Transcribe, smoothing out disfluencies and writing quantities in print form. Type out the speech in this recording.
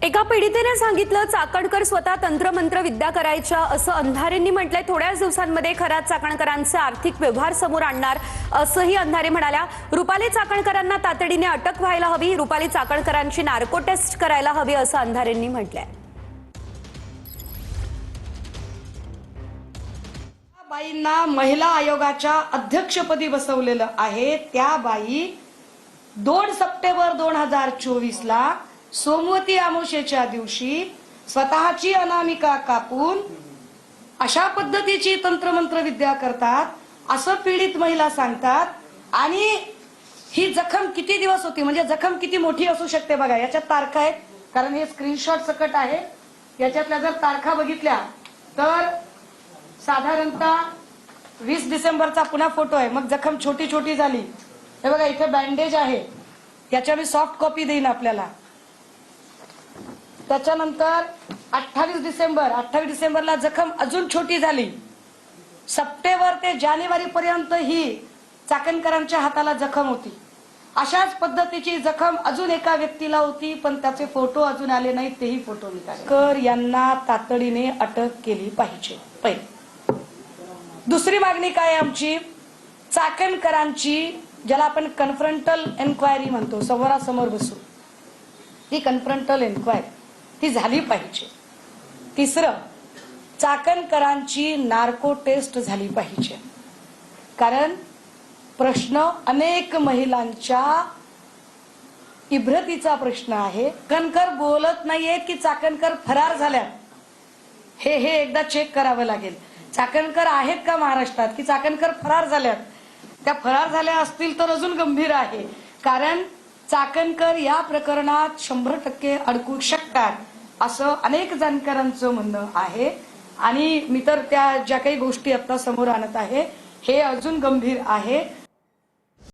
एका पीडितेने सांगितलं, चाकणकर स्वतः तंत्रमंत्र विद्या करायच्या असं अंधारेंनी म्हटलंय। थोड्याच दिवसांमध्ये खऱ्या चाकणकरांचे आर्थिक व्यवहार समोर आणणार असंही अंधारे म्हणाल्या। रुपाली चाकणकरांना तातडीने अटक व्हायला हवी, रुपाली चाकणकरांची नार्को टेस्ट करायला हवी असं अंधारेंनी म्हटलंय। बाईंना महिला आयोगाच्या अध्यक्षपदी बसवलेलं आहे। त्या बाई 2 सप्टेंबर 2024 ला सोमवती अमावस्येच्या दिवशी स्वतःची अनामिका कापून अशा पद्धतीची तंत्रमंत्र विद्या करतात असं पीडित महिला सांगतात। आणि ही जखम किती दिवस होती, म्हणजे जखम किती मोठी असू शकते बघा। याच्यात तारखा आहेत, कारण हे स्क्रीनशॉट सकट आहे। याच्यातल्या जर तारखा बघितल्या तर साधारणतः 20 डिसेंबरचा पुन्हा फोटो आहे। मग जखम छोटी छोटी झाली, हे बघा इथे बँडेज आहे, याच्या मी सॉफ्ट कॉपी देईन आपल्याला। त्याच्यानंतर 28 डिसेंबरला जखम अजून छोटी झाली। सप्टेंबर ते जानेवारी पर्यंत ही चाकणकरांच्या हाताला जखम होती। अशाच पद्धतीची जखम अजून एका व्यक्तीला होती, पण त्याचे फोटो अजून आले नाहीत, तेही फोटो निघाले। कर यांना तातडीने अटक केली पाहिजे। पहिली दुसरी मागणी काय आमची, चाकणकरांची ज्याला आपण कन्फ्रंटल एन्क्वायरी म्हणतो, समोरासमोर बसून ही कन्फ्रंटल एन्क्वायरी ती झाली पाहिजे। तिसरं, चाकणकरांची नार्को टेस्ट झाली पाहिजे, कारण प्रश्न अनेक महिलांच्या इब्रतीचा प्रश्न आहे। चाकणकर बोलत नाहीयेत की चाकणकर फरार झाल्यात, हे एकदा चेक करावं लागेल। चाकणकर आहेत का महाराष्ट्रात, की चाकणकर फरार झाल्यात? त्या फरार झाल्या असतील तर अजून गंभीर आहे, कारण चाकणकर या प्रकरणात 100% अडकू शकतात असं अनेक जाणकारांचं म्हणणं आहे। आणि मी तर त्या ज्या काही गोष्टी आता समोर आणत आहे हे अजून गंभीर आहे।